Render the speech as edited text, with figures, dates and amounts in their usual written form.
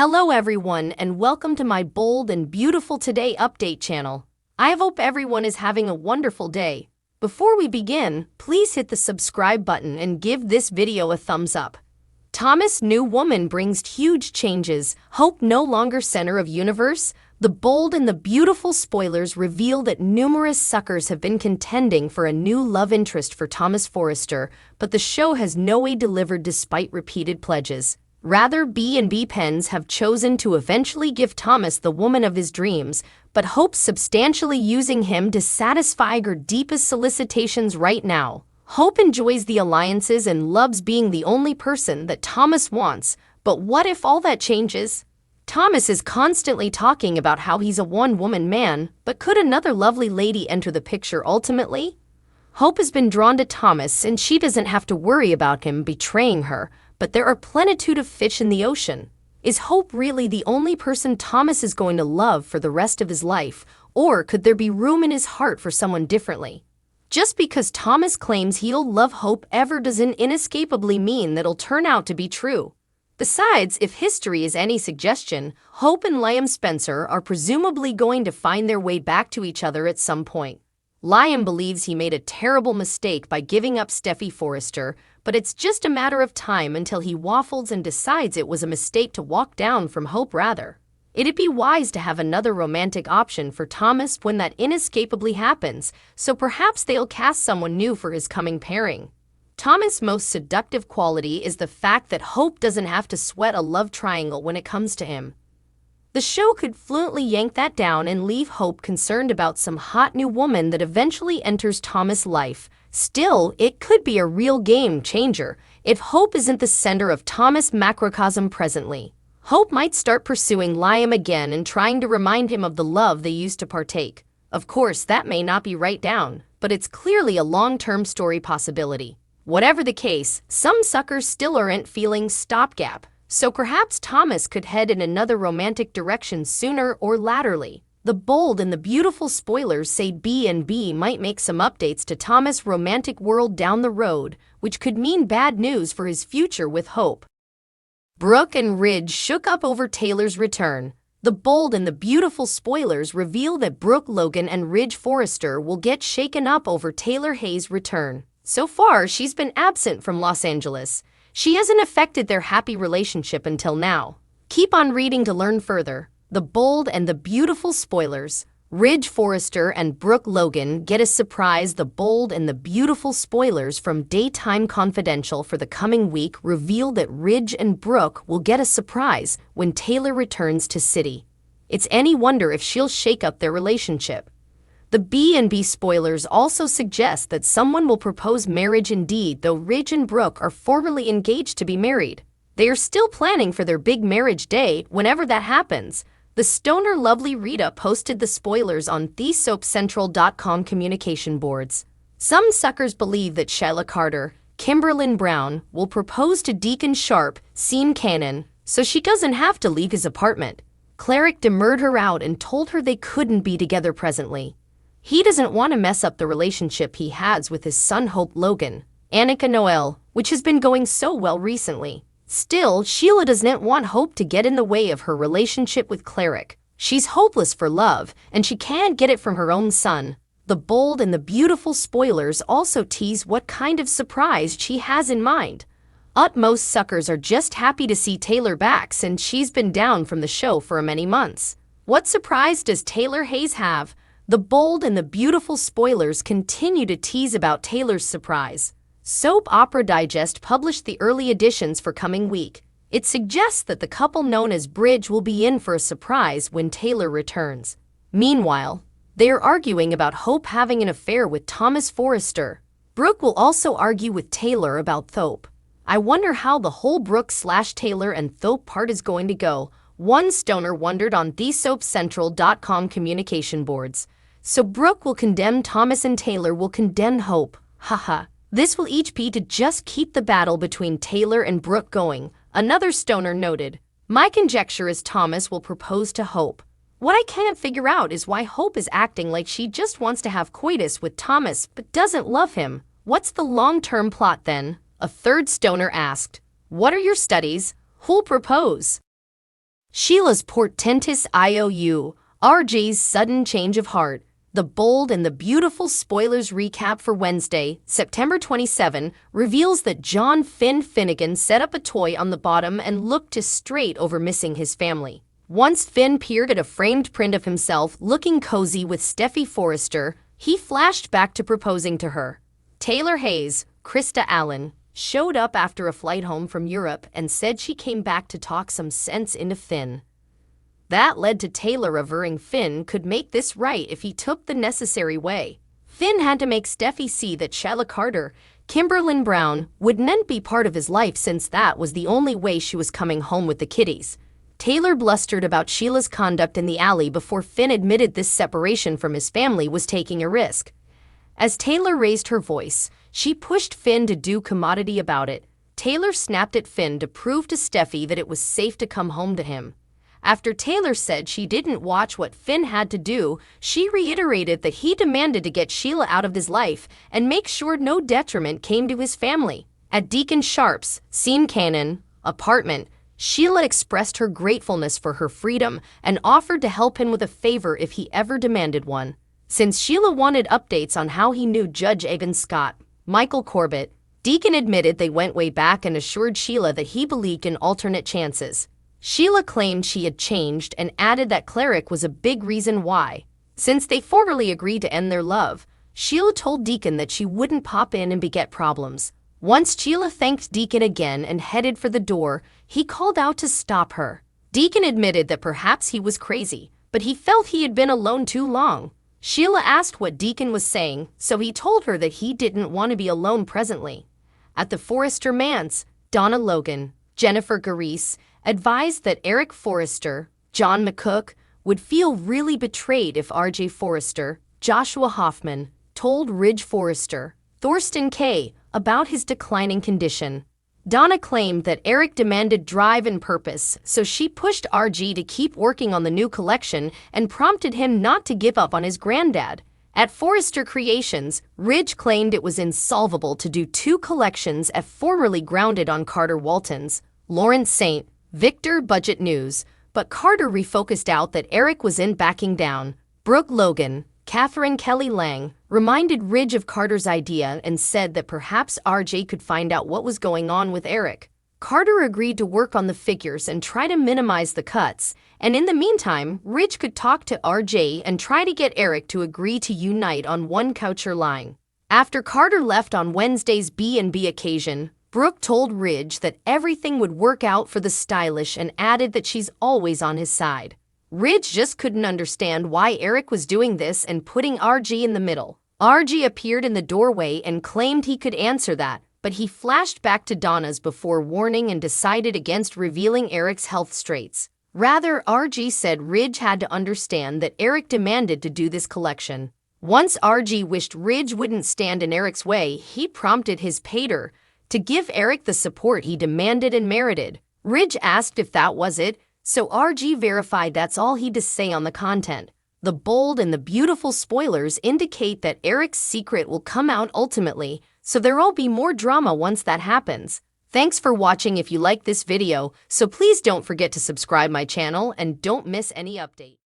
Hello everyone and welcome to my bold and beautiful today update channel. I hope everyone is having a wonderful day. Before we begin, please hit the subscribe button and give this video a thumbs up. Thomas' new woman brings huge changes. Hope no longer center of universe. The bold and the beautiful spoilers reveal that numerous suckers have been contending for a new love interest for Thomas Forrester, but the show has no way delivered despite repeated pledges. Rather, B&B Pens have chosen to eventually give Thomas the woman of his dreams, but Hope substantially using him to satisfy her deepest solicitations right now. Hope enjoys the alliances and loves being the only person that Thomas wants, but what if all that changes? Thomas is constantly talking about how he's a one-woman man, but could another lovely lady enter the picture ultimately? Hope has been drawn to Thomas and she doesn't have to worry about him betraying her, but there are plenitude of fish in the ocean. Is Hope really the only person Thomas is going to love for the rest of his life, or could there be room in his heart for someone differently? Just because Thomas claims he'll love Hope ever doesn't inescapably mean that'll turn out to be true. Besides, if history is any suggestion, Hope and Liam Spencer are presumably going to find their way back to each other at some point. Liam believes he made a terrible mistake by giving up Steffy Forrester, but it's just a matter of time until he waffles and decides it was a mistake to walk down from Hope rather. It'd be wise to have another romantic option for Thomas when that inescapably happens, so perhaps they'll cast someone new for his coming pairing. Thomas' most seductive quality is the fact that Hope doesn't have to sweat a love triangle when it comes to him. The show could fluently yank that down and leave Hope concerned about some hot new woman that eventually enters Thomas' life. Still, it could be a real game changer if Hope isn't the center of Thomas' macrocosm presently. Hope might start pursuing Liam again and trying to remind him of the love they used to partake. Of course, that may not be right down, but it's clearly a long-term story possibility. Whatever the case, some suckers still aren't feeling stopgap. So perhaps Thomas could head in another romantic direction sooner or laterally. The bold and the beautiful spoilers say B&B might make some updates to Thomas' romantic world down the road, which could mean bad news for his future with Hope. Brooke and Ridge shook up over Taylor's return. The bold and the beautiful spoilers reveal that Brooke Logan and Ridge Forrester will get shaken up over Taylor Hayes' return. So far, she's been absent from Los Angeles. She hasn't affected their happy relationship until now. Keep on reading to learn further. The bold and the beautiful spoilers. Ridge Forrester and Brooke Logan get a surprise. The bold and the beautiful spoilers from Daytime Confidential for the coming week reveal that Ridge and Brooke will get a surprise when Taylor returns to City. It's any wonder if she'll shake up their relationship. The B&B spoilers also suggest that someone will propose marriage indeed, though Ridge and Brooke are formally engaged to be married. They are still planning for their big marriage day whenever that happens. The stoner lovely Rita posted the spoilers on thesoapcentral.com communication boards. Some suckers believe that Shyla Carter, Kimberlyn Brown, will propose to Deacon Sharp, Sean Cannon, so she doesn't have to leave his apartment. Cleric demurred her out and told her they couldn't be together presently. He doesn't want to mess up the relationship he has with his son Hope Logan, Annika Noel, which has been going so well recently. Still, Sheila doesn't want Hope to get in the way of her relationship with Cleric. She's hopeless for love, and she can't get it from her own son. The bold and the beautiful spoilers also tease what kind of surprise she has in mind. Utmost suckers are just happy to see Taylor back since she's been down from the show for many months. What surprise does Taylor Hayes have? The bold and the beautiful spoilers continue to tease about Taylor's surprise. Soap Opera Digest published the early editions for coming week. It suggests that the couple known as Bridge will be in for a surprise when Taylor returns. Meanwhile, they are arguing about Hope having an affair with Thomas Forrester. Brooke will also argue with Taylor about Thope. I wonder how the whole Brooke/Taylor and Thope part is going to go. One stoner wondered on thesoapcentral.com communication boards. So Brooke will condemn Thomas and Taylor will condemn Hope. Haha. This will each be to just keep the battle between Taylor and Brooke going. Another stoner noted, my conjecture is Thomas will propose to Hope. What I can't figure out is why Hope is acting like she just wants to have coitus with Thomas but doesn't love him. What's the long-term plot then? A third stoner asked. What are your studies? Who'll propose? Sheila's portentous IOU, RJ's sudden change of heart. The bold and the beautiful spoilers recap for Wednesday, September 27, reveals that John Finn Finnegan set up a toy on the bottom and looked to straight over missing his family. Once Finn peered at a framed print of himself looking cozy with Steffy Forrester, he flashed back to proposing to her. Taylor Hayes, Krista Allen, showed up after a flight home from Europe and said she came back to talk some sense into Finn. That led to Taylor averring Finn could make this right if he took the necessary way. Finn had to make Steffy see that Sheila Carter, Kimberlin Brown, wouldn't be part of his life since that was the only way she was coming home with the kiddies. Taylor blustered about Sheila's conduct in the alley before Finn admitted this separation from his family was taking a risk. As Taylor raised her voice, she pushed Finn to do commodity about it. Taylor snapped at Finn to prove to Steffy that it was safe to come home to him. After Taylor said she didn't watch what Finn had to do, she reiterated that he demanded to get Sheila out of his life and make sure no detriment came to his family. At Deacon Sharp's Scene Cannon apartment, Sheila expressed her gratefulness for her freedom and offered to help him with a favor if he ever demanded one. Since Sheila wanted updates on how he knew Judge Evan Scott, Michael Corbett, Deacon admitted they went way back and assured Sheila that he believed in alternate chances. Sheila claimed she had changed and added that Cleric was a big reason why. Since they formally agreed to end their love, Sheila told Deacon that she wouldn't pop in and beget problems. Once Sheila thanked Deacon again and headed for the door, he called out to stop her. Deacon admitted that perhaps he was crazy, but he felt he had been alone too long. Sheila asked what Deacon was saying, so he told her that he didn't want to be alone presently. At the Forrester manse, Donna Logan, Jennifer Gareis, advised that Eric Forrester, John McCook, would feel really betrayed if RJ Forrester, Joshua Hoffman, told Ridge Forrester, Thorsten Kaye, about his declining condition. Donna claimed that Eric demanded drive and purpose, so she pushed RJ to keep working on the new collection and prompted him not to give up on his granddad. At Forrester Creations, Ridge claimed it was insolvable to do two collections as formerly grounded on Carter Walton's, Lawrence St. Victor Budget News, but Carter refocused out that Eric was in backing down. Brooke Logan, Catherine Kelly Lang, reminded Ridge of Carter's idea and said that perhaps RJ could find out what was going on with Eric. Carter agreed to work on the figures and try to minimize the cuts, and in the meantime, Ridge could talk to RJ and try to get Eric to agree to unite on one couture line. After Carter left on Wednesday's B&B occasion, Brooke told Ridge that everything would work out for the stylish and added that she's always on his side. Ridge just couldn't understand why Eric was doing this and putting RJ in the middle. RJ appeared in the doorway and claimed he could answer that, but he flashed back to Donna's before warning and decided against revealing Eric's health straits. Rather, RJ said Ridge had to understand that Eric demanded to do this collection. Once RJ wished Ridge wouldn't stand in Eric's way, he prompted his pater to give Eric the support he demanded and merited. Ridge asked if that was it, so RJ verified that's all he'd to say on the content. The bold and the beautiful spoilers indicate that Eric's secret will come out ultimately, so there'll be more drama once that happens. Thanks for watching. If you like this video, so please don't forget to subscribe my channel and don't miss any update.